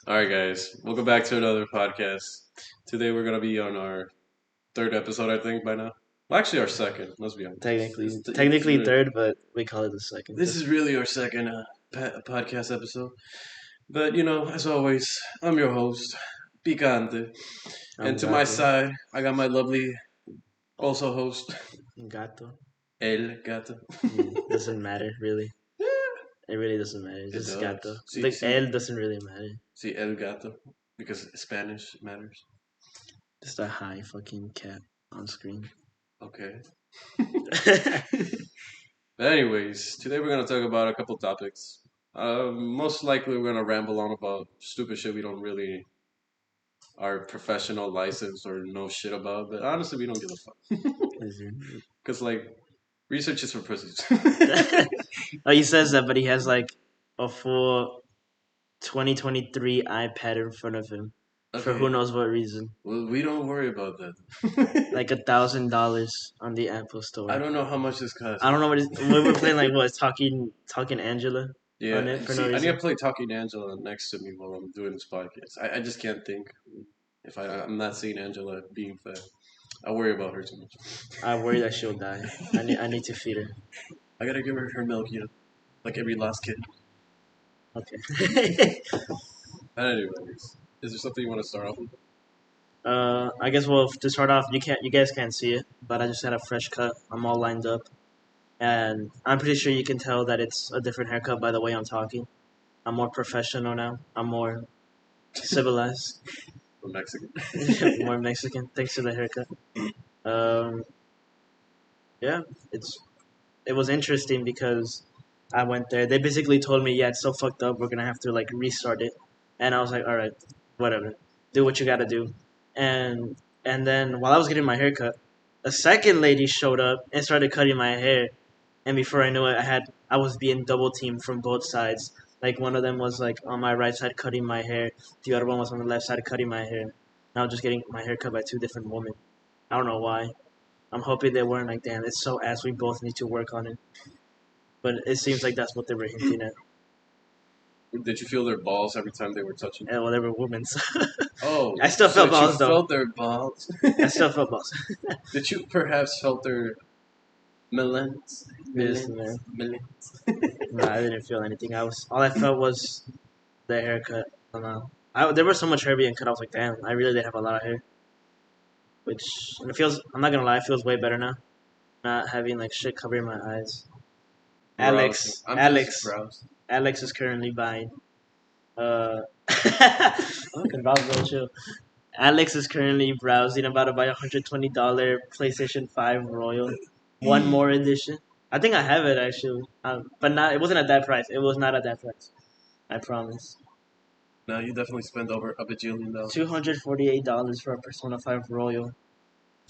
All right, guys, welcome back to another podcast. Today we're gonna be on our third episode, I think, by now. Well, actually, our second. Let's be honest. Technically third, but we call it the second. This is really our second podcast episode. But as always, I'm your host, Picante, I'm and to my Gato. side, I got my lovely also host, Gato. El Gato. Doesn't matter really. It really doesn't matter. It's It just does. Gato. See, The see, L doesn't really matter. see, El Gato, because Spanish matters. Just a high fucking cat on screen. Okay. But anyways, today we're gonna talk about a couple topics. Most likely we're gonna ramble on about stupid shit we don't really are professional license or know shit about. But honestly, we don't give a fuck. Cause like research is for pussies. Oh, he says that, but he has like a full 2023 iPad in front of him for who knows what reason. Well, we don't worry about that. Like $1,000 on the Apple Store. I don't know how much this costs. I don't know what we were playing. Like what? Talking Angela. Yeah, On it for see, no I need reason. to play Talking Angela next to me while I'm doing this podcast. I just can't think if I'm not seeing Angela being fed. I worry about her too much. I worry that she'll die. I need to feed her. I gotta give her milk, like every last kid. Okay. Anyways, is there something you want to start off with? I guess to start off, you guys can't see it, but I just had a fresh cut. I'm all lined up, and I'm pretty sure you can tell that it's a different haircut by the way I'm talking. I'm more professional now. I'm more civilized. From Mexican. More Mexican, thanks to the haircut. Um, yeah, it was interesting because I went there. They basically told me, yeah, it's so fucked up. We're gonna have to like restart it, and I was like, all right, whatever. Do what you gotta do. And and then while I was getting my hair cut, a second lady showed up and started cutting my hair. And before I knew it, I was being double teamed from both sides. Like one of them was like on my right side cutting my hair, the other one was on the left side cutting my hair. And I was just getting my hair cut by two different women. I don't know why. I'm hoping they weren't like, damn, it's so ass. We both need to work on it. But it seems like that's what they were hinting at. Did you feel their balls every time they were touching? And well, they were women. So Oh, I still felt balls you though. felt their balls. I still felt balls. Did you perhaps felt their melons? Yes, man. Melons. No, I didn't feel anything. All I felt was the haircut. I don't know. There was so much hair being cut. I was like, damn, I really did have a lot of hair. Which and it feels. I'm not gonna lie, it feels way better now. Not having like shit covering my eyes. Alex, I'm Alex, just browsing. Alex is currently buying. Fucking browse, chill. Alex is currently browsing about to buy $120 PlayStation 5 Royal, one more edition. I think I have it actually, but not. It wasn't at that price. It was not at that price. I promise. No, you definitely spend over a bajillion dollars. $248 for a Persona 5 Royal.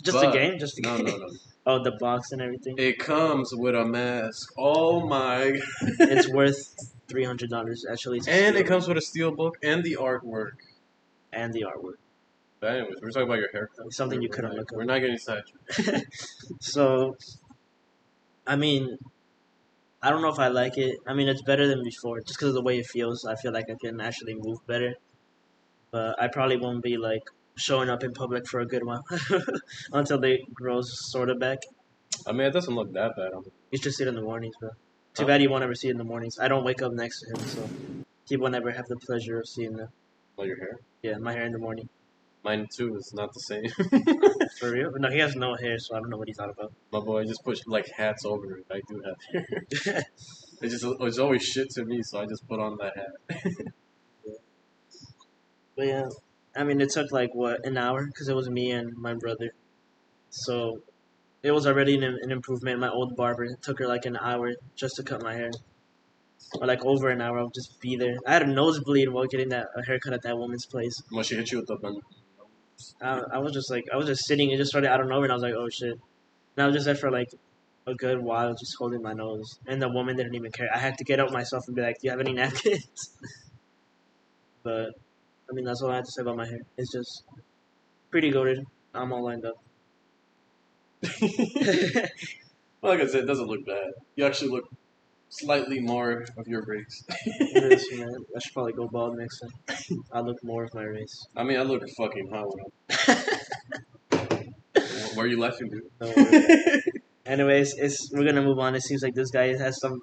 Just But, a game, just a no, game. no, no. Oh, the box and everything. It comes with a mask. Oh my! It's worth $300 actually. And it comes with a steel book and the artwork. And the artwork. But anyways, we're talking about your haircut. Something you couldn't not, look up. We're not getting sidetracked. So, I mean, I don't know if I like it. I mean, it's better than before just because of the way it feels. I feel like I can actually move better. But I probably won't be like showing up in public for a good while until they grows sort of back. I mean, it doesn't look that bad. You should see it in the mornings, bro. Too Huh? bad you won't ever see it in the mornings. I don't wake up next to him, so he will never have the pleasure of seeing that. Oh, your hair? Yeah, my hair in the morning. Mine too is not the same. For real? No, he has no hair, so I don't know what he thought about. My boy, I just put like hats over it. I do have hair. It's always shit to me, so I just put on that hat. But yeah, I mean, it took like what an hour because it was me and my brother, so it was already an improvement. My old barber it took her like an hour just to cut my hair, or like over an hour. I'll just be there. I had a nosebleed while getting a haircut at that woman's place. When she hit you with the bun. I was just like I was just sitting. It just started out of nowhere, and I was like, oh shit. And I was just there for like a good while, just holding my nose, and the woman didn't even care. I had to get up myself and be like, do you have any napkins? But I mean, that's all I have to say about my hair. It's just pretty goated. I'm all lined up. Well, like I said, it doesn't look bad. You actually look slightly more of your race. This man, I should probably go bald next time. I look more of my race. I mean, I look fucking hot. Where are you laughing, dude? Don't worry. Anyways, we're gonna move on. It seems like this guy has some.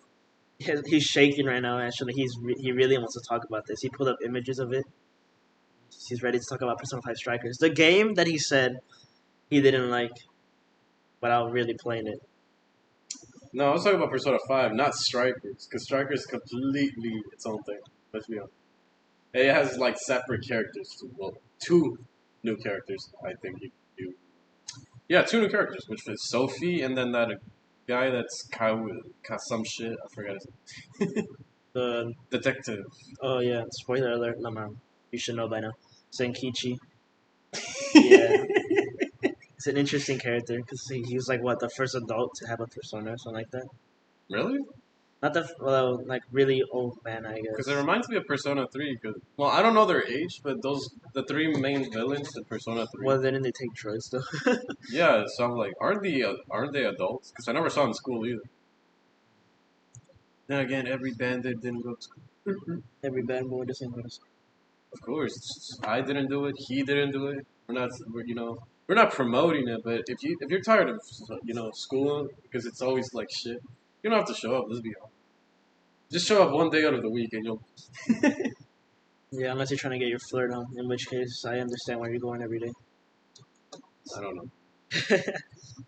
He's shaking right now. Actually, he really wants to talk about this. He pulled up images of it. He's ready to talk about Persona 5 Strikers, the game that he said he didn't like without really playing it. No, I was talking about Persona 5, not Strikers, because Strikers is completely its own thing. Let's be honest. It has like separate characters too. Well, two new characters, I think you yeah, two new characters, which is Sophie and then that guy that's some shit. I forgot his name. The Detective. Oh yeah, spoiler alert, no man, you should know by now. Senkichi. Yeah, it's an interesting character because he was like what the first adult to have a persona or something like that. Really? Not the well, like really old man, I Because guess. it reminds me of Persona 3. Cause, well, I don't know their age, but the three main villains in Persona 3. Well, didn't they take drugs though? Yeah, so I'm like, aren't they adults? Because I never saw them in school either. Then again, every bandit didn't go to school. Every bad boy doesn't go to school. Of course, I didn't do it. He didn't do it. We're not promoting it. But if you're tired of school because it's always like shit, you don't have to show up. Let's be honest. Just show up one day out of the week and you'll. Yeah, unless you're trying to get your flirt on, in which case I understand why you're going every day. I don't know.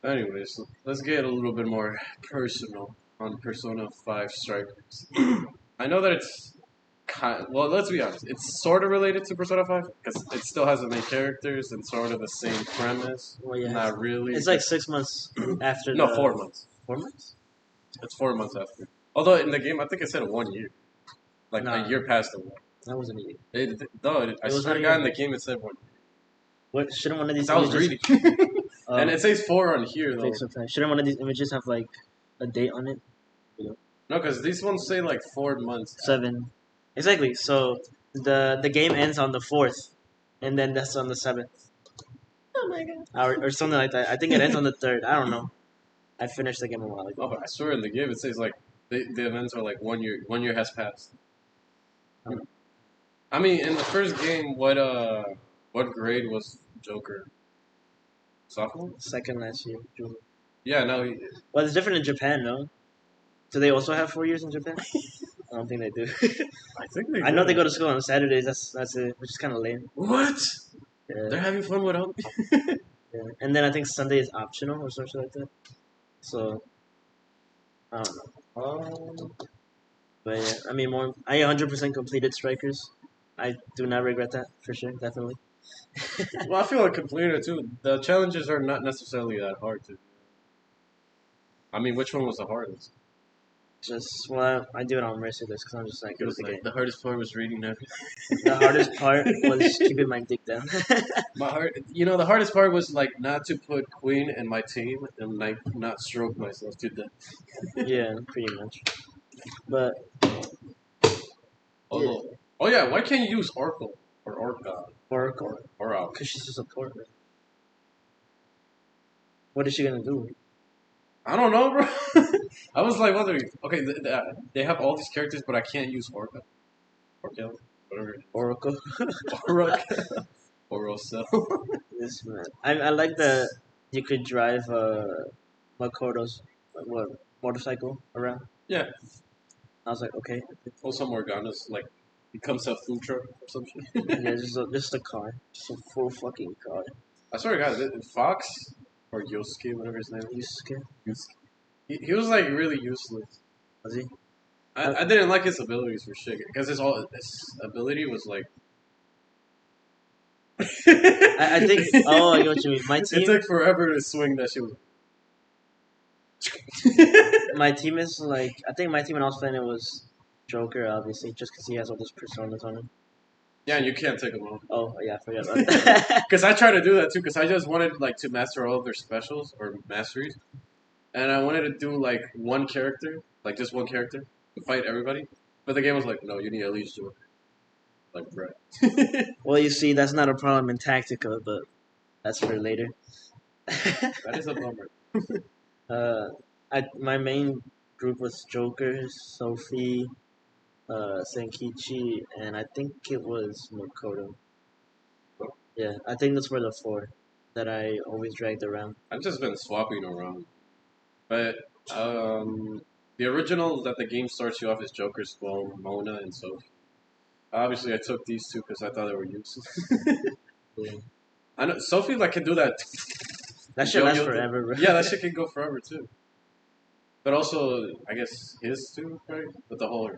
Anyways, let's get a little bit more personal on Persona 5 Strikers. I know that well, let's be honest. It's sort of related to Persona 5 because it still has the main characters and sort of the same premise. Well, yeah, Not really. it's like 6 months after. No, 4 months. 4 months? It's 4 months after. Although in the game, I think it said 1 year. Like Nah. a year past the one. That wasn't it. I was swear to not God, in even- the game it said 1 year. What shouldn't one of these? I was images, reading. And it says 4 on here though. fix effect. Shouldn't one of these images have like a date on it? No, because these ones say like 4 months. 7. Exactly. So the game ends on the 4th, and then that's on the 7th. Oh my God. Or something like that. I think it ends on the 3rd. I don't know. I finished the game a while ago. Oh, but I swear in the game it says like the events are like 1 year. 1 year has passed. Oh. I mean, in the first game, what grade was Joker? Sophomore? Second last year. June. Yeah, no. Well, it's different in Japan, no? Do they also have 4 years in Japan? I don't think they do. I think they. I know they go to school on Saturdays. That's it, which is kind of lame. What? Yeah. They're having fun without me. Yeah. And then I think Sunday is optional or something like that. So I don't know. But yeah, I mean, I 100% completed Strikers. I do not regret that for sure, definitely. Well, I feel like completing it too. The challenges are not necessarily that hard to. I mean, which one was the hardest? Just well, I do it on merciless because I'm just like It good at was the like game. the hardest part was reading everything. The hardest part was keeping my dick down. The hardest part was like not to put Queen in my team and like not stroke myself to death. Yeah, pretty much. But Although, oh yeah, why can't you use Oracle or Orca Oracle, or because she's a support. Right? What is she gonna do? I don't know, bro. I was like wondering. Okay, they have all these characters, but I can't use Orca, Orca, whatever. Oracle. Oracle, Orocell. This man. I like that you could drive Makoto's motorcycle around. Yeah. I was like, okay. Also, Morgana's like becomes a food truck or some shit. Yeah, just a car. Just a full fucking car. I swear to God, Fox or Yosuke, whatever his name is. Yusuke? Yusuke. He was like really useless. Was he? I didn't like his abilities for shit because his ability was like. I think. Oh, I get what you mean. My It team. took forever to swing that shit. My team is like. I think my team when I was playing it was Joker, obviously, just because he has all those personas on him. Yeah, and you can't take them off. Oh yeah, I forgot about that. Because I tried to do that too. Because I just wanted like to master all of their specials or masteries, and I wanted to do like one character, like just one character, to fight everybody. But the game was like, no, you need at least Joker. Like, bruh. Well, you see, that's not a problem in Tactica, but that's for later. That is a bummer. My main group was Joker, Sophie, Senkichi, and I think it was Makoto. Yeah, I think those were the four that I always dragged around. I've just been swapping around. But the original that the game starts you off is Joker, Squall, Mona, and Sophie. Obviously, I took these two because I thought they were useless. Yeah. I know Sophie like can do that. That shit lasts Yo-yo thing. forever, bro. Yeah, that shit can go forever too. But also, I guess his too, right? With the whole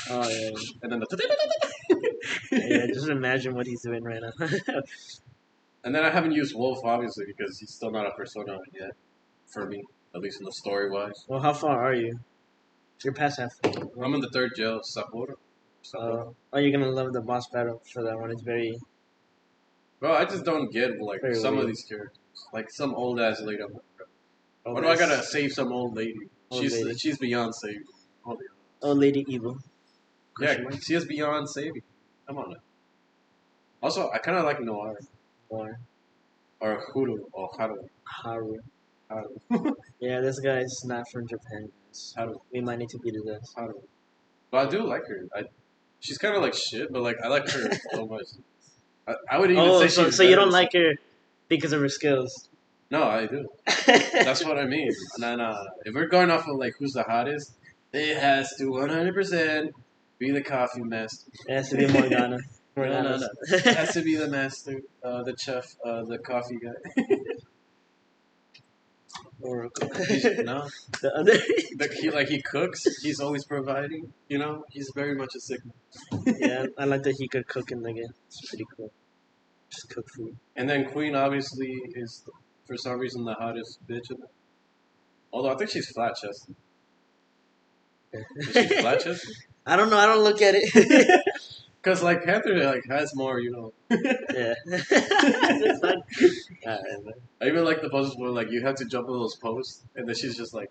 Oh yeah, and then the yeah. Just imagine what he's doing right now. and then I haven't used Wolf obviously because he's still not a persona yet for me, at least in the story wise. Well, how far are you? You're past half. I'm in the third jail, Sapporo. Oh, you're gonna love the boss battle for that one. It's very, Bro, I just don't get like very some of weird. these characters, like some old ass lady. I'm like, bro, Oh, why do I that's gotta save some old lady? old lady. She's beyond saving. Oh, Old lady evil. yeah, Question mark? she is beyond saving. Come on. Now. Also, I kind of like Noir Or or Huru or Haru. Haru. Haru. Yeah, this guy's not from Japan. Haru. We might need to beat his ass. Haru. But I do like her. She's kind of like shit, but like I like her so much. I would even Oh, say so she's so you better don't than like her because of her skills? No, I do. That's what I mean. Nah. If we're going off of like who's the hottest, it has to 100% be the coffee master. It has to be Morgana. No. It has to be the master, the chef, the coffee guy. Oracle. No, The other. he cooks. He's always providing. You know, he's very much a signal. Yeah, I like that he could cook in the game. It's pretty cool. Just cook food. And then Queen obviously is for some reason the hottest bitch in it. Although I think she's flat chested. Is she flat chested? I don't know. I don't look at it. Cause like Panther like has more, Yeah. It's not- I even like the poses where like you have to jump on those posts, and then she's just like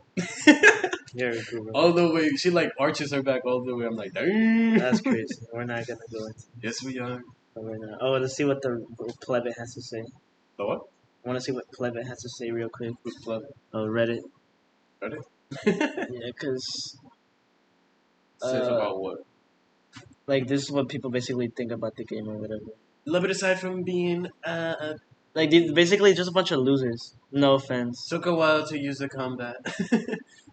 You're a goober. all the way. She like arches her back all the way. I'm like, dang. That's crazy. We're not gonna go into. Yes, we are. We're not. Oh, let's see what the plebit has to say. The what? I want to see what plebit has to say real quick. Who's blood? Oh, Reddit. Ready? Yeah, cause Says uh, about what? like this is what people basically think about the game or whatever. Love it aside from being Like basically just a bunch of losers. No offense. took a while to use the combat.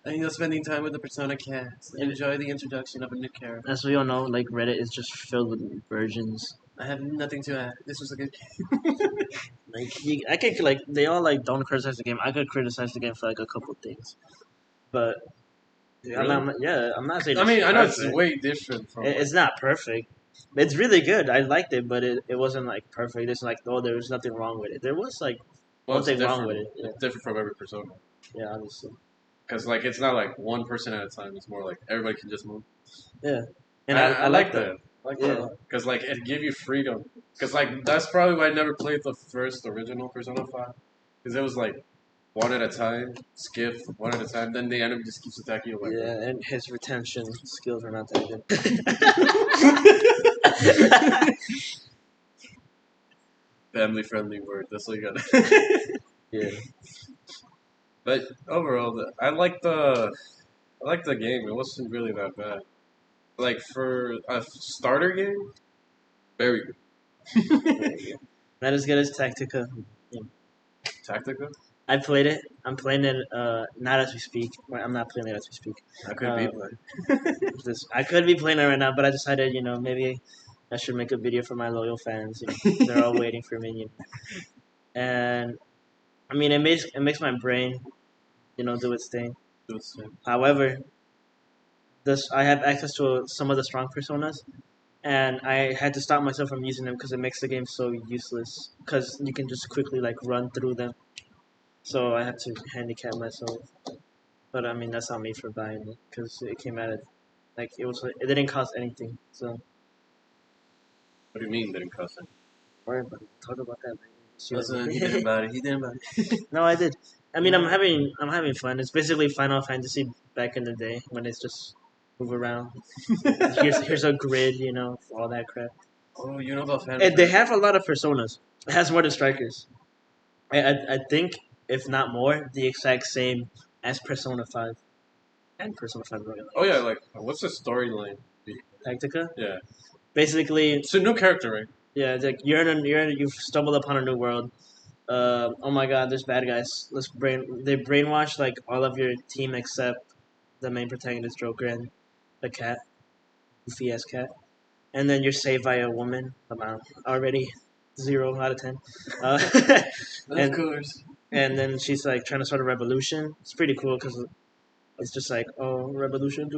And you're spending time with the Persona cast. Enjoy the introduction of a new character. As we all know, like Reddit is just filled with virgins. I have nothing to add. This was a good Like I could like they all like don't criticize the game. I could criticize the game for like a couple things, but Really? I'm not saying. I mean, I know it's perfect. way different from. It's not perfect. It's really good. I liked it, but it wasn't like perfect. It's like oh, there was nothing wrong with it. There was like Well, nothing wrong with it. Yeah, It's different from every Persona. yeah, obviously. Because like it's not like one person at a time. It's more like everybody can just move. Yeah, and I like that. that. Yeah. Because like it give you freedom. Because like that's probably why I never played the first original Persona 5. Because it was like one at a time, skip one at a time. Then the enemy just keeps attacking you. Like, Yeah, and his retention skills are not that good. family friendly word. That's what you got. Yeah. But overall, I like the game. It wasn't really that bad. Like for a starter game, very good. Not as good as Tactica. Tactica. I played it. I'm playing it not as we speak. Well, I'm not playing it as we speak. I could be playing. I could be playing it right now, but I decided, maybe I should make a video for my loyal fans. They're all waiting for me. And I mean, it makes my brain, do its thing. However, this I have access to some of the strong personas, and I had to stop myself from using them because it makes the game so useless. Because you can just quickly like run through them. So I had to handicap myself. But I mean, that's not me for buying it because it came out of it didn't cost anything. So What do you mean didn't cost him? worry about it. Talk about that. Listen, he didn't buy it. He didn't buy it. No, I did. I mean, I'm having fun. It's basically Final Fantasy back in the day when it's just move around. Here's a grid, all that crap. Oh, you know about Final And they Fantasy? have a lot of personas. It has more than Strikers. I think, if not more, the exact same as Persona 5. and Persona 5 Royal. Oh yeah, like what's the storyline? Tactica. Yeah, Basically, it's a new character, right? yeah, it's like you've stumbled upon a new world. Oh my God, there's bad guys. They brainwash like all of your team except the main protagonist Joker and the cat, goofy ass cat. And then you're saved by a woman. I'm already 0 out of 10. Uh, Of and course. and then she's like trying to start a revolution. It's pretty cool because it's just like revolution,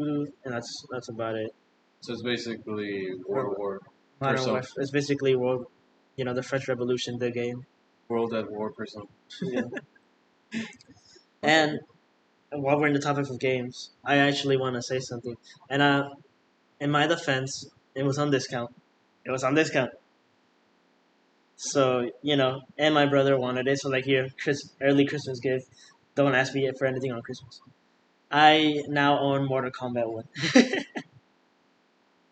and that's about it. So it's basically World War Modern Persona, Warfare. It's basically the French Revolution, the game. World at War Persona. Yeah. Okay. And while we're in the topic of games, I actually want to say something. And in my defense, it was on discount. It was on discount. So and my brother wanted it. So like here, early Christmas gift. Don't ask me for anything on Christmas. I now own Mortal Kombat 1.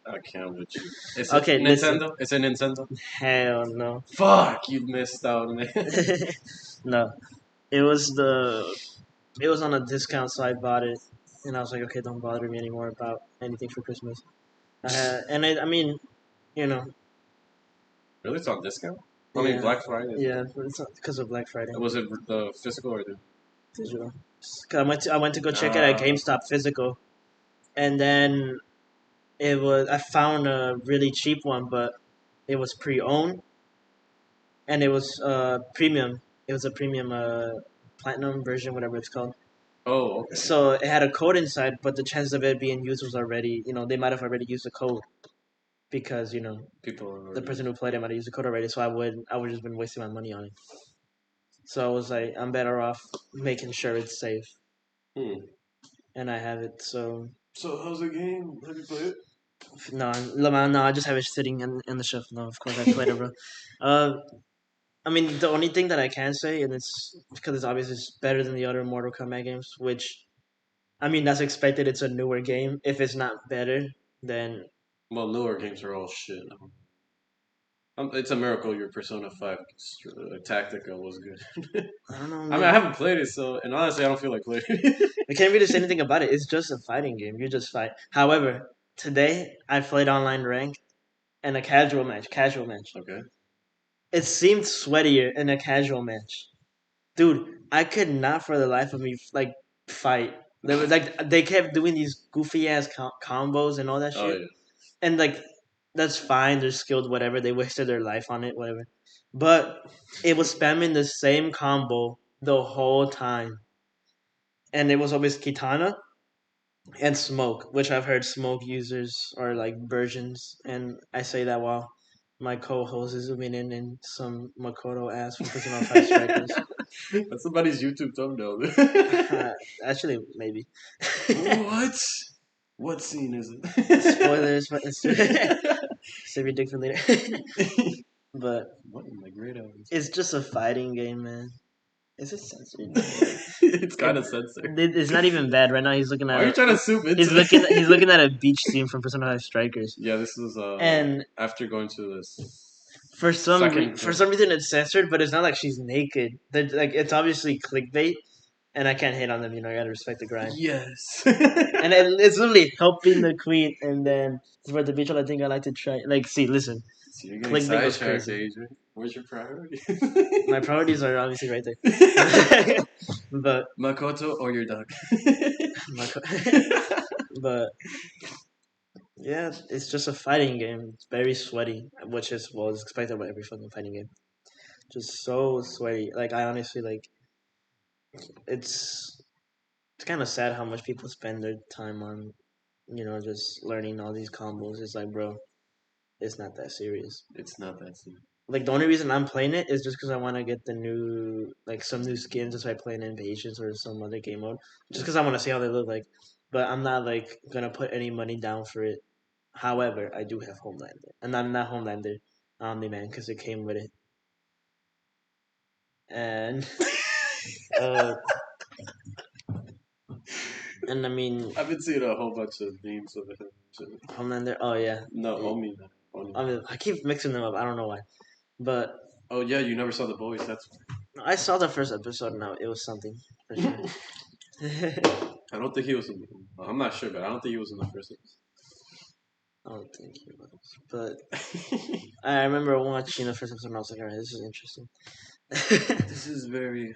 I can't with you. It's a Okay, listen. Nintendo. It's a Nintendo. Hell no. Fuck, you missed out, man. No. It was it was on a discount, so I bought it, and I was like, okay, don't bother me anymore about anything for Christmas. I mean, you know, Really, it's on discount. I mean, yeah, Black Friday. yeah, it's because of Black Friday. Was it the physical or the? Digital. 'Cause I went to go check it at Uh, GameStop physical, and then I found a really cheap one, but it was pre-owned, and it was premium. It was a premium platinum version, whatever it's called. oh, okay. So it had a code inside, but the chances of it being used was already, they might have already used the code because People are the already. person who played it might have used the code already. So I would just been wasting my money on it. So I was like, I'm better off making sure it's safe, Hmm. and I have it. So So how's the game? Have you played it? no, no, I just have it sitting in the shelf. No, of course I played it, bro. Uh, I mean, the only thing that I can say, and it's because it's obvious, it's better than the other Mortal Kombat games. Which, I mean, that's expected. It's a newer game. If it's not better, then Well, newer games are all shit. It's a miracle your Persona 5 Tactica was good. I don't know, I mean, I man. haven't played it, so and honestly, I don't feel like playing it. I can't really say anything about it. It's just a fighting game. You just fight. However, today I played online rank and a casual match. Casual match. Okay. It seemed sweatier in a casual match. Dude, I could not for the life of me like fight. They kept doing these goofy ass combos and all that Oh shit, yeah. and like that's fine. They're skilled, whatever. They wasted their life on it, whatever. But it was spamming the same combo the whole time, and it was always Kitana and Smoke, which I've heard Smoke users are like versions, and I say that while my co-host is zooming in some Makoto ass from Persona 5 Strikers. That's somebody's YouTube thumbnail. Maybe. What? What scene is it? Spoilers, but save your dick for later. But What in the great heavens? it's just a fighting game, man. Is it censored? It's kind of censored. It's not even bad right now. He's looking Why at are you trying to soup into he's it? looking at a beach scene from Persona 5 Strikers, Yeah, this is and after going to this for some reason it's censored, but it's not like she's naked. Like it's obviously clickbait, and I can't hate on them. I gotta respect the grind. Yes. And it's literally helping the queen, and then for the beach, I think I like to try. Like, see, listen, So you're getting clickbait goes sidetracked, crazy. Adrian. Where's your priority? My priorities are obviously right there, but Makoto or your dog? my, but yeah, it's just a fighting game. It's very sweaty, which is was expected by every fucking fighting game. Just so sweaty. Like I honestly like it's it's kind of sad how much people spend their time on just learning all these combos. It's like, bro, it's not that serious. It's not that serious. Like the only reason I'm playing it is just because I want to get the new some new skins. That's why I play in Invasions or some other game mode. Just because I want to see how they look like. But I'm not like gonna put any money down for it. However, I do have Homelander, and I'm not Homelander, Omni Man, because it came with it. And uh, and I mean I've been seeing a whole bunch of memes of it. Homelander. Oh yeah, No, yeah. Omi. No. Oni. I mean I keep mixing them up. I don't know why, but Oh yeah, you never saw the boys. That's. I saw the first episode. Now it was something for sure. I don't think he was. I'm not sure, but I don't think he was in the first I don't think he was, but episode. I remember watching the first episode and I was like, alright, this is interesting. This is very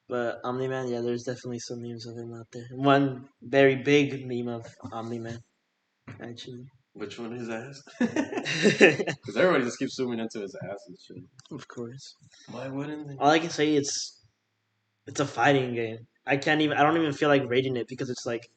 But Omni Man, yeah, there's definitely some memes of him out there. One very big meme of Omni Man, actually. which one his ass? Because everybody just keeps zooming into his ass and shit. Of course. Why wouldn't they? All I can say it's a fighting game. I don't even feel like rating it because it's like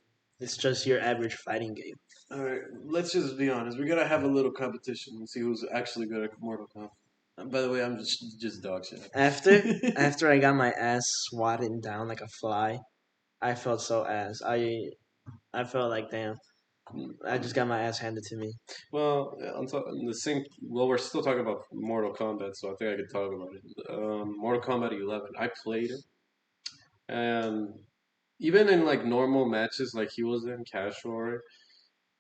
it's just your average fighting game. All right, let's just be honest. We gotta have a little competition and see who's actually good at Mortal Kombat. By the way, I'm just dog shit. After I got my ass swatted down like a fly, I felt so ass. I felt like damn. I just got my ass handed to me. Well, on the same. Well, we're still talking about Mortal Kombat, so I think I could talk about it. Mortal Kombat 11. I played it, and even in like normal matches, like he was in casual,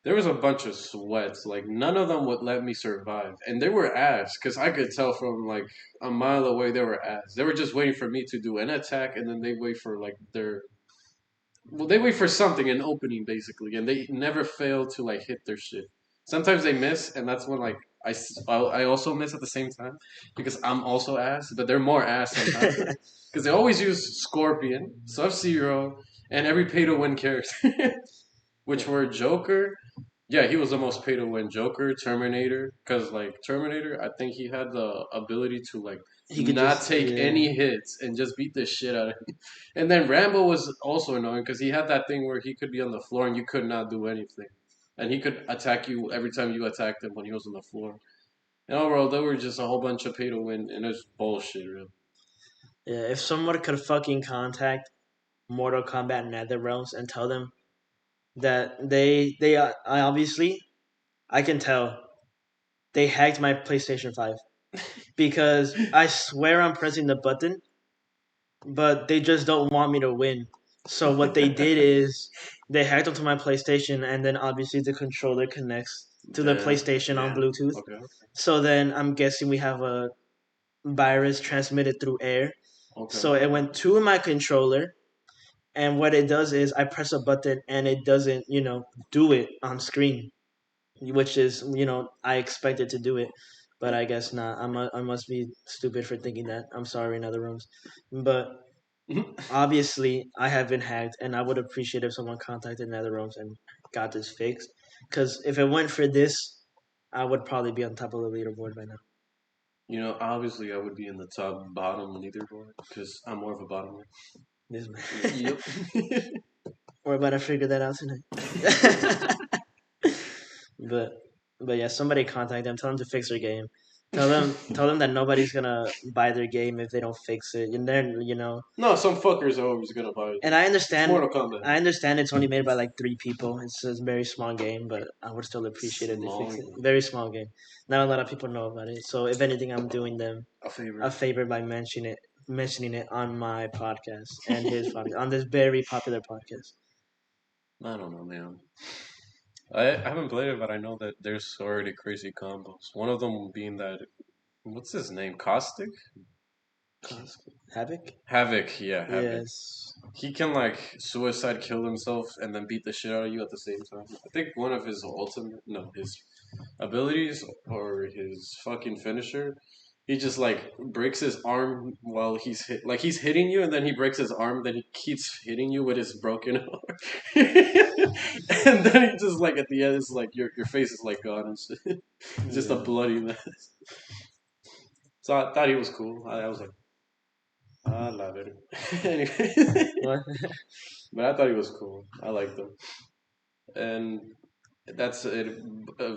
there was a bunch of sweats. Like none of them would let me survive, and they were ass because I could tell from like a mile away they were ass. They were just waiting for me to do an attack, and then they wait for like their well, they wait for something, an opening basically, and they never fail to like hit their shit. Sometimes they miss, and that's when like I also miss at the same time because I'm also ass, but they're more ass sometimes because they always use Scorpion, Sub Zero, and every pay to win character, which were Joker. Yeah, he was the most pay to win. Joker, Terminator, because like Terminator, I think he had the ability to like He could not just take yeah. any hits and just beat the shit out of him. And then Rambo was also annoying because he had that thing where he could be on the floor and you could not do anything, and he could attack you every time you attacked him when he was on the floor. And overall, they were just a whole bunch of pay to win, and it's bullshit, really. Yeah, if someone could fucking contact Mortal Kombat NetherRealms and tell them that I obviously I can tell they hacked my PlayStation 5 because I swear I'm pressing the button, but they just don't want me to win. So what they did is they hacked onto my PlayStation and then obviously the controller connects to the Damn. PlayStation on Yeah. Bluetooth. Okay. So then I'm guessing we have a virus transmitted through air. Okay. So it went to my controller, and what it does is I press a button and it doesn't, do it on screen, which is, I expected to do it, but I guess not. I must be stupid for thinking that. I'm sorry in other rooms, but obviously I have been hacked, and I would appreciate if someone contacted NetherRealms and got this fixed. Because if it went for this, I would probably be on top of the leaderboard by now. Obviously, I would be in the top bottom leaderboard because I'm more of a bottom. This man. Yep. We're about to figure that out tonight. but but yeah, somebody contact them. Tell them to fix their game. Tell them that nobody's gonna buy their game if they don't fix it. And then No, some fuckers are always gonna buy it. and I It's understand. Mortal Kombat. I understand it's only made by like 3 people. It's a very small game, but I would still appreciate if they Small. fix it. Very small game. Not a lot of people know about it. So if anything, I'm doing them A favor. a favor by mentioning it on my podcast and his podcast on this very popular podcast. I don't know, man. I haven't played it, but I know that there's already crazy combos. One of them being that what's his name? Caustic? Havoc. Havoc, yeah, Havoc. Yes. He can like suicide kill himself and then beat the shit out of you at the same time. I think one of his ultimate, no, his abilities or his fucking finisher, he just like breaks his arm while he's hitting you, and then he breaks his arm, then he keeps hitting you with his broken arm, and then he just like at the end, it's like your face is like gone and shit. Just a bloody mess. So I thought he was cool. I was like, I love it. Anyway, What? but I thought he was cool. I liked him, and that's it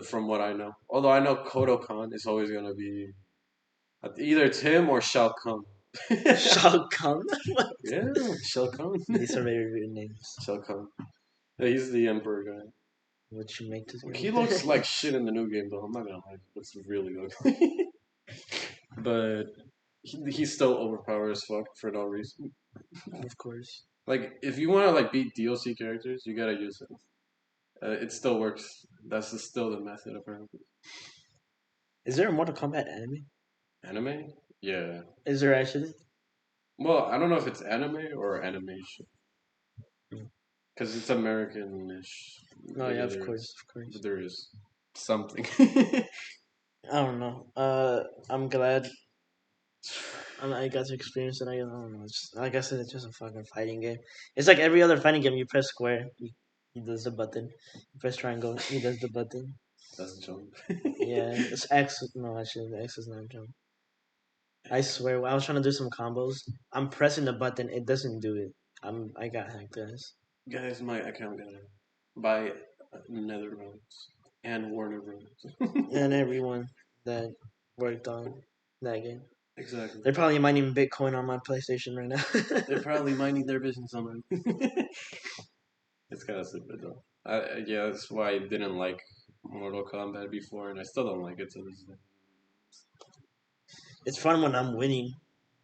from what I know. Although I know Kodokan is always gonna be either it's him or Shao Kahn. Shao Kahn. Yeah, Shao Kahn. These are very weird names. Shao Kahn. Yeah, he's the Emperor guy. What you make this game? He looks like shit in the new game, though. I'm not gonna lie. He looks really ugly. But he's still overpowered as fuck for no reason. Of course. Like, if you want to like beat DLC characters, you gotta use it. It still works. That's still the method, apparently. Is there a Mortal Kombat anime? Anime? Yeah. Is there actually? Well, I don't know if it's anime or animation. because it's American-ish. Oh yeah, Maybe of there course, is, of course. but there is something. I don't know. I'm glad I got to experience it. I don't know. It's, like I said, it's just a fucking fighting game. It's like every other fighting game. You press square, he does the button. You press triangle, he does the button. That's jump. Yeah, it's X. No, actually, the X is not jump. I swear, when I was trying to do some combos, I'm pressing the button. It doesn't do it. I got hacked, guys. Guys, my account got hacked by Netherlands and Warner Bros. And everyone that worked on that game, Exactly. they're probably mining Bitcoin on my PlayStation right They're now. probably minding their business on it. It's kind of stupid though. Yeah, that's why I didn't like Mortal Kombat before, and I still don't like it to this day. It's fun when I'm winning.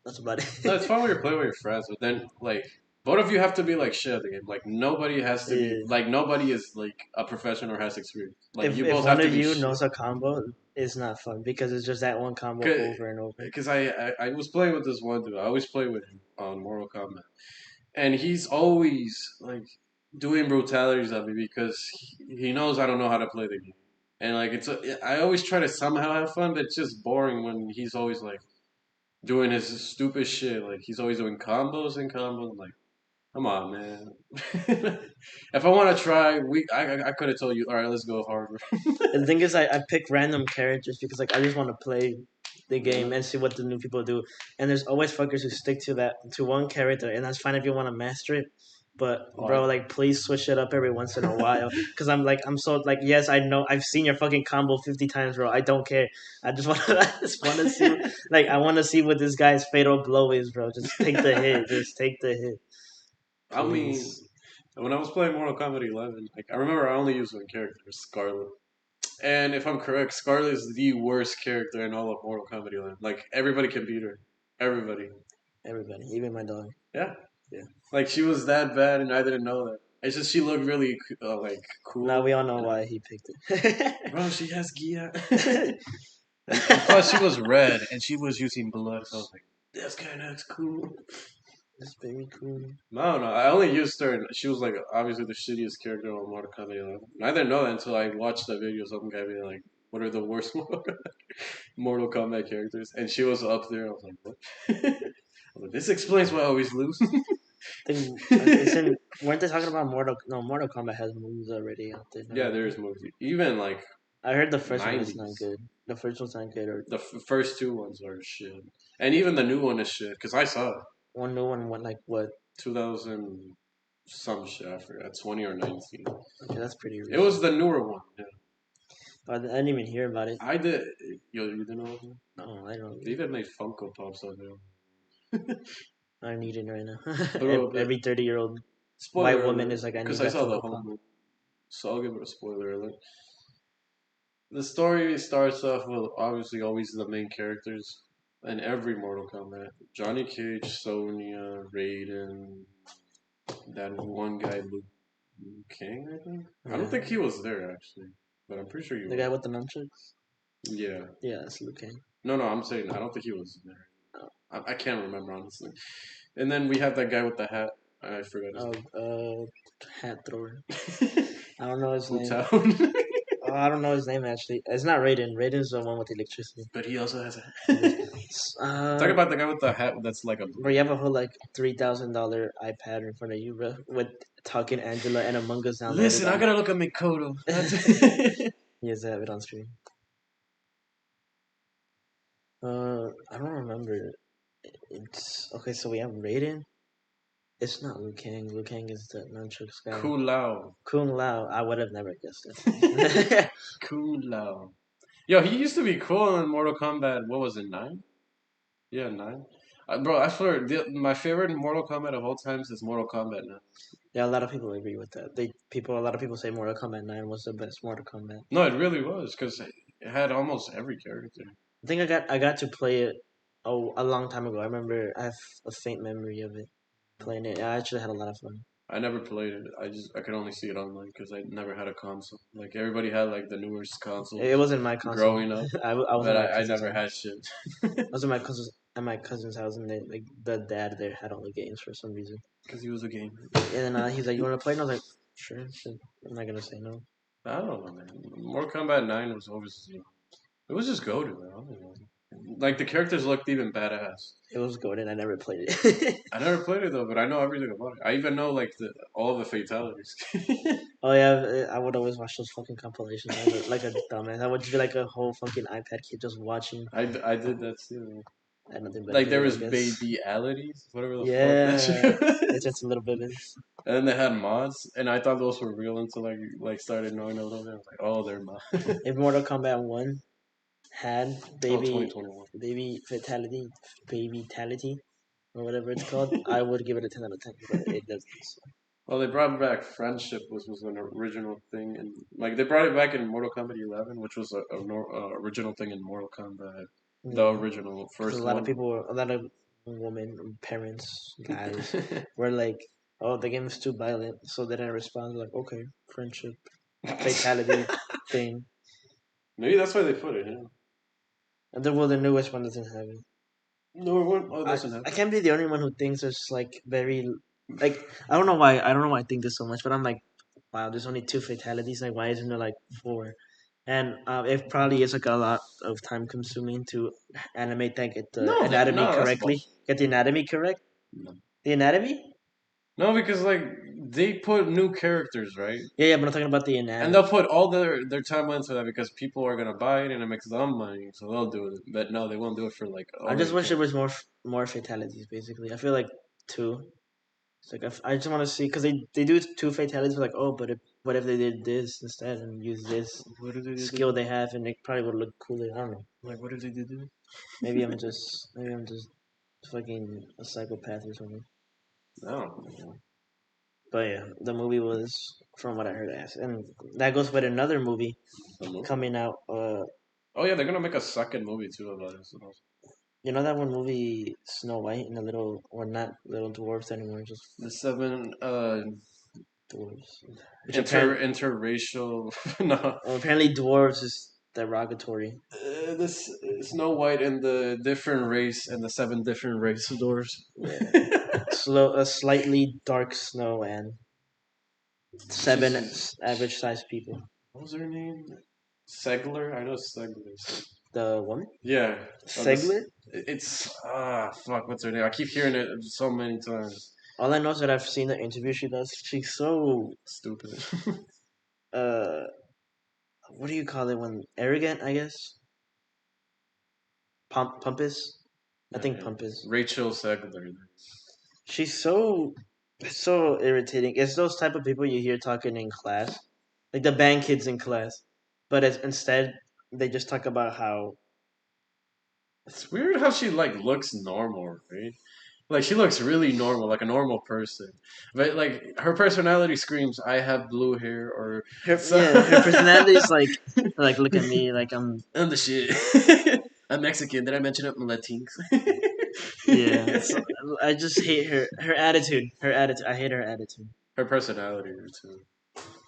That's about No, it's it. fun when you're playing with your friends, but then like both of you have to be like shit at the game. Like nobody has to be Yeah. like nobody is like a professional or has experience. Like If you if both have one to of be you shit. knows a combo, it's not fun because it's just that one combo over and over. Because I was playing with this one dude. I always play with him on Mortal Kombat, and he's always like doing brutalities at me because he knows I don't know how to play the game. And like I always try to somehow have fun, but it's just boring when he's always like doing his stupid shit. Like he's always doing combos and combos. I'm like, come on, man. If I want to try, I could have told you, all right, let's go harder. And the thing is, I pick random characters because like I just want to play the game Yeah. and see what the new people do. And there's always fuckers who stick to one character, and that's fine if you want to master it. But Oh, bro, like please switch it up every once in a while, because I'm so like yes I know I've seen your fucking combo 50 times, bro. I don't care. I just want to I just want to see like I want to see what this guy's fatal blow is, bro. Just take the hit. Just take the hit, I mean, please. when I was playing Mortal Kombat 11, like I remember I only used one character, Scarlet. And if I'm correct, Scarlet is the worst character in all of Mortal Kombat 11. Like everybody can beat her, everybody. Everybody, even my dog. Yeah, yeah. Like she was that bad, and I didn't know that. It's just she looked really like Now cool. we all know And why he picked it. bro, she has Gia. And plus she was red, and she was using blood. So I was like, that's kind of cool. That's very cool. No, no, I only used her, and she was like obviously the shittiest character on Mortal Kombat 11. And I didn't know that until I watched the video of some guy being like, "What are the worst Mortal Kombat characters?" And she was up there. I was like, "What?" I was like, "This explains why I always lose." Think isn't weren't they talking about Mortal? No, Mortal Kombat has moves already out there. Yeah, No. there is movies. Even like I heard the first one is not 90s. good. The first one's not good, or The first two ones are shit. And even the new one is shit, because I saw it. one new one went like what? 2000 some shit, I forgot. 20 or 19. Okay, that's pretty It was recent. the newer one, yeah. I didn't even hear about it. I did. Yo, you didn't know that? No, I don't. They even made Funko Pops of it. I need it right now. Bro, but Every 30-year-old white spoiler woman alert, is like, I because need I that saw the Funko whole Pop. movie. So I'll give it a spoiler alert. The story starts off with obviously always the main characters in every Mortal Kombat. Johnny Cage, Sonya, Raiden, that one guy, Liu Kang, I think? I don't Yeah, think he was there, actually. But I'm pretty sure he the guy was. with the nunchucks. Yeah. Yeah, that's Liu Kang. No, no, I'm saying I don't think he was there. Oh, I can't remember, honestly. And then we have that guy with the hat. I forgot his oh, name. hat thrower. I don't know his name. Town. Oh, I don't know his name actually. It's not Raiden. Raiden's the one with electricity. But he also has a Yes. hat. Talk Uh, about the guy with the hat that's like a Bro, you blue. have a whole like $3,000 iPad in front of you, bro, with talking Angela and Among Us downloaded Listen, I on. gotta look at Mikoto. That's Yes, I have it on stream. I don't remember. It's okay. So we have Raiden. It's not Liu Kang. Liu Kang is the nunchucks guy. Kung Lao. Kung Lao. I would have never guessed it. Kung Lao. Yo, he used to be cool in Mortal Kombat. What was it, 9? Yeah, 9. Bro, I swear, my favorite Mortal Kombat of all times is Mortal Kombat now. Yeah, a lot of people agree with that. A lot of people say Mortal Kombat 9 was the best Mortal Kombat. No, it really was, because it had almost every character. I think I got to play it a long time ago. I remember I have a faint memory of it playing it. I actually had a lot of fun. I never played it. I could only see it online because I never had a console. Like everybody had like the newest It consoles wasn't my console. growing up, I was at but my I cousin's never house. had shit. I was at my cousin's house, and they, like the dad there had all the games for some reason. Because he was a gamer. And then he's like, "You want to play?" And I was like, "Sure." So I'm not gonna say no. I don't know, man. Mortal Kombat 9 was always. It was just goaded, man. I don't know. Like, the characters looked even badass. It was good, and I never played it. I never played it, though, but I know everything about it. I even know, like, all the fatalities. Oh yeah, I would always watch those fucking compilations like a dumbass. I would just be like a whole fucking iPad kid just watching. I did that too. I had nothing better Like, to there do, I was guess. babyalities, whatever the fuck that Yeah, shit was. it's just a little bit. And then they had mods, and I thought those were real until I like started knowing a little bit. I was like, oh, they're mods. If Mortal Kombat One had Oh, 2021. baby fatality or whatever it's called, I would give it a 10 out of 10. But it doesn't. So. Well, they brought back friendship, which was an original thing, and like they brought it back in Mortal Kombat 11, which was original thing in Mortal Kombat, the Yeah, original because first one. a lot of women, parents, guys were like, "Oh, the game is too violent," so they didn't respond. Like, okay, friendship, fatality thing. Maybe that's why they put it. Yeah. And then, well, the newest one doesn't have it. No, one. Oh, it I doesn't have. I can't be the only one who thinks it's like very like I don't know why I think this so much, but I'm like, wow, there's only two fatalities. Like, why isn't there like four? And it probably is like a lot of time consuming to animate that, get the No, that anatomy no, that's correctly, bullshit. get the anatomy correct. No. The anatomy? No, because like they put new characters, right? Yeah, but I'm talking about the And anatomy. they'll put all their timelines for that because people are gonna buy it and it makes them money, so they'll do it. But no, they won't do it for like I just already wish there characters. was more fatalities. Basically, I feel like two. It's like I just want to see because they do two fatalities. Like, oh, but what if they did this instead and use this What did they skill do? they have, and it probably would look cooler. I don't know. Like, what did they do? Maybe I'm just fucking a psychopath or something. No. But yeah, the movie was, from what I heard, ass, and that goes with another movie The movie? coming out. Oh yeah, they're gonna make a second movie too about it. So You know that one movie Snow White and the little, or not little dwarfs anymore, just the seven dwarves. Which apparently interracial no apparently dwarves is derogatory. this Snow White and the different race and the seven different race of doors. Yeah, a slightly dark snow and seven She's average sized people. what was her name? Segler? I know Segler. The woman Yeah. Oh, Segler. it's fuck. What's her name? I keep hearing it so many times. All I know is that I've seen the interview she does. She's so Stupid. uh, what do you call it when arrogant? I guess pompous. I think Yeah. pompous. Rachel Segler. She's so irritating. It's those type of people you hear talking in class, like the band kids in class, but instead they just talk about how It's weird how she like looks normal, right? Like she looks really normal, like a normal person. But like her personality screams, "I have blue hair," or so. her personality is like look at me like I'm the shit. I'm Mexican. Did I mention it? I'm Latinx. yeah. So I just hate her attitude. I hate her attitude. Her personality too.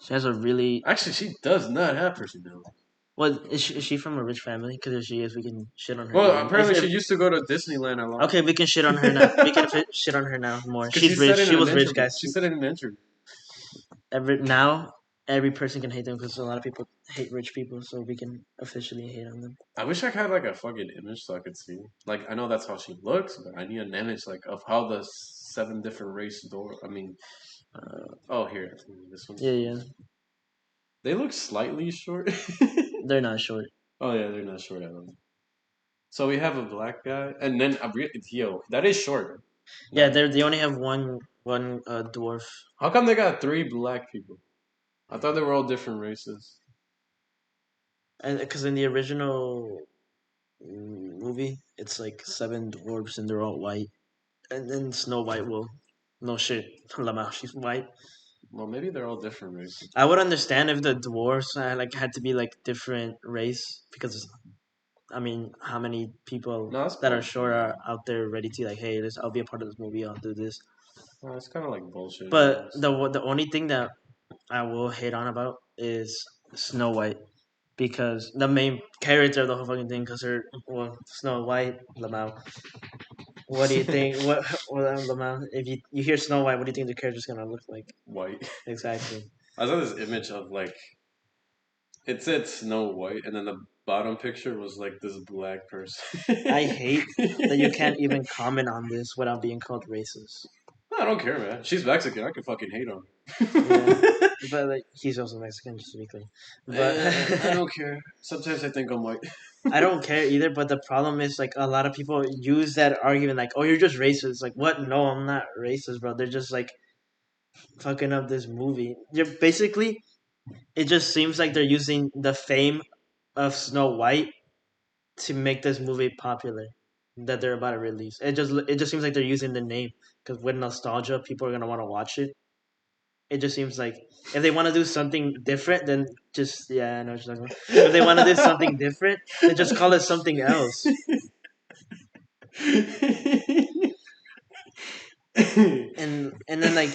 She has a really Actually, she does not have personality. well. Is she from a rich family? Because if she is, we can shit on her Well, more. apparently she used to go to Disneyland a lot. Okay, we can shit on her now. We can shit on her now more. Because she She's said rich. it She in an was rich, interview. guys. She said it in an interview. Every person can hate them because a lot of people hate rich people, so we can officially hate on them. I wish I had like a fucking image so I could see. Like I know that's how she looks, but I need an image like of how the seven different race door. I mean, oh here, this one. Yeah, yeah. They look slightly short. They're not short. Oh yeah, they're not short at all. So we have a black guy, and then yo, that is short. Yeah, That, they only have one dwarf, how come they got three black people? I thought they were all different races. and because in the original movie, it's like seven dwarves and they're all white, and then Snow White will, no shit, Lama, she's white. Well, maybe they're all different races. I would understand if the dwarves had to be like different race because I mean, how many people No, that's that are bullshit. short are out there ready to like, hey, I'll be a part of this movie, I'll do this. No, it's kind of like bullshit. But the only thing that I will hate on about is Snow White because the main character of the whole fucking thing, because her well Snow White Lamau, What do you think? Lamau, if you hear Snow White, what do you think the character's gonna look like? White. Exactly. I saw this image of like it said Snow White, and then the bottom picture was like this black I person. hate that you can't even comment on this without being called racist. I don't care, man. She's Mexican. I can fucking hate on Yeah, her. but like, he's also Mexican, just to be clear. But I don't care. Sometimes I think I'm white. I don't care either. But the problem is, like, a lot of people use that argument, like, "Oh, you're just racist." Like, what? No, I'm not racist, bro. They're just like fucking up this movie. You're basically. It just seems like they're using the fame of Snow White to make this movie popular that they're about to release. It just seems like they're using the name because with nostalgia, people are gonna want to watch it. It just seems like if they want to do something different, then just yeah, I know what you're talking about. If they want to do something different, then just call it something else. And then like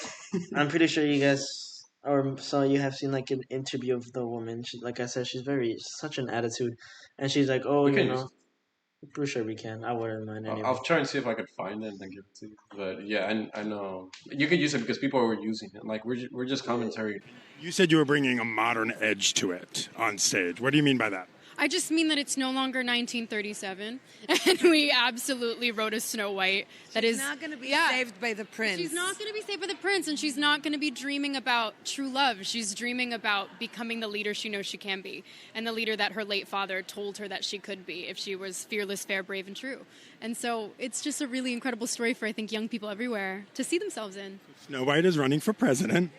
I'm pretty sure you guys or some of you have seen like an interview of the woman. She, like I said, she's very such an attitude, and she's like, oh, We can use. pretty sure we can. I wouldn't mind anyway. I'll try and see if I could find it and then give it to you. But yeah, I know you could use it because people are using it. Like we're just commentary. You said you were bringing a modern edge to it on stage. What do you mean by that? I just mean that it's no longer 1937, and we absolutely wrote a Snow White that is She's not going to be yeah. saved by the prince. She's not going to be saved by the prince, and she's not going to be dreaming about true love. She's dreaming about becoming the leader she knows she can be, and the leader that her late father told her that she could be if she was fearless, fair, brave, and true. And so it's just a really incredible story for, I think, young people everywhere to see themselves in. Snow White is running for president.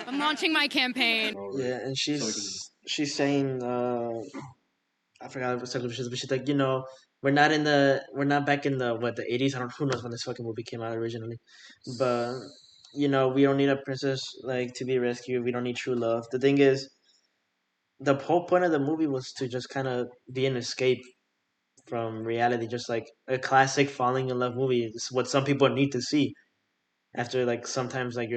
I'm launching my campaign. Yeah, and she's saying I forgot exactly what she said, but she's like, we're not back in the 80s. I don't who knows when this fucking movie came out originally, but we don't need a princess like to be rescued. We don't need true love. The thing is, the whole point of the movie was to just kind of be an escape from reality, just like a classic falling in love movie. It's what some people need to see after like sometimes like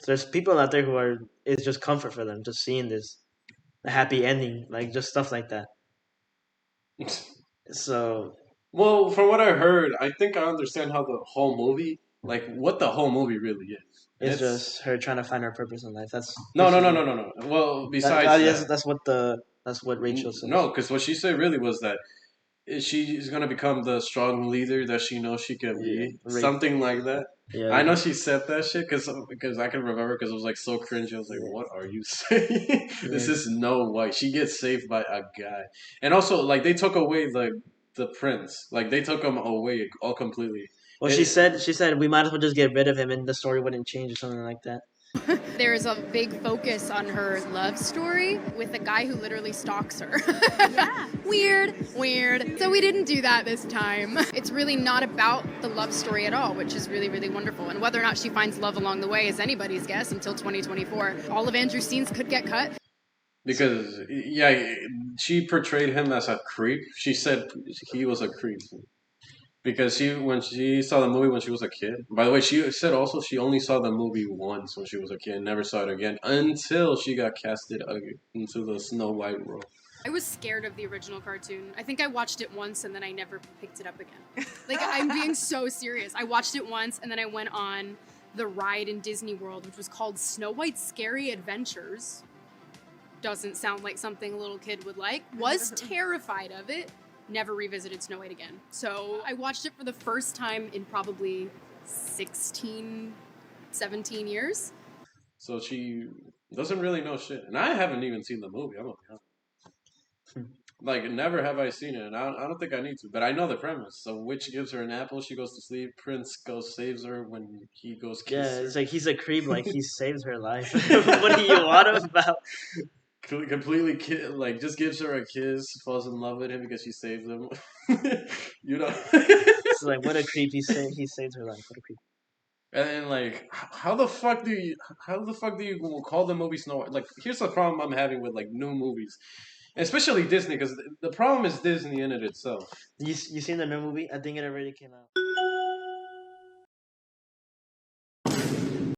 there's people out there who are it's just comfort for them just seeing this a happy ending, like just stuff like that. So Well, from what I heard, I think I understand how the whole movie, like what the whole movie really is. And it's just her trying to find her purpose in life. That's no, no, no, basically no, no, no. Well, that, besides yes, that, that's what Rachel says. no, because what she said really was that she's gonna become the strong leader that she knows she can Yeah, be, something like that. yeah, I know she said that shit because I can remember because it was like so cringe. I was like, yeah, "What are you saying? This yeah. is no White. She gets saved by a guy, and also like they took away the prince. Like they took him away all completely. Well, It, she said we might as well just get rid of him and the story wouldn't change or something like that. There's a big focus on her love story with a guy who literally stalks her. Yeah. Weird. So we didn't do that this time. It's really not about the love story at all, which is really, really wonderful. And whether or not she finds love along the way is anybody's guess until 2024. All of Andrew's scenes could get cut. because yeah, she portrayed him as a creep. She said he was a creep. Because when she saw the movie when she was a kid. By the way, she said also she only saw the movie once when she was a kid, never saw it again until she got casted into the Snow White role. I was scared of the original cartoon. I think I watched it once and then I never picked it up again. Like, I'm being so serious. I watched it once and then I went on the ride in Disney World, which was called Snow White's Scary Adventures. Doesn't sound like something a little kid would like. Was terrified of it. Never revisited Snow White again. So I watched it for the first time in probably 16, 17 years. So she doesn't really know shit, and I haven't even seen the movie. I'm gonna be honest. Like, never have I seen it, and I don't think I need to. But I know the premise. So, witch gives her an apple. She goes to sleep. Prince goes saves her when he goes kiss Yeah, her. it's like he's a creep, like he saves her life. What do you want about? Completely like just gives her a kiss, falls in love with him because she saves him. you know. It's like what a creep. He saved her life. What a creep. And like, how the fuck do you call the movie Snow White? Like, here's the problem I'm having with like new movies, especially Disney, because the problem is Disney in it itself. You seen the new movie? I think it already came out.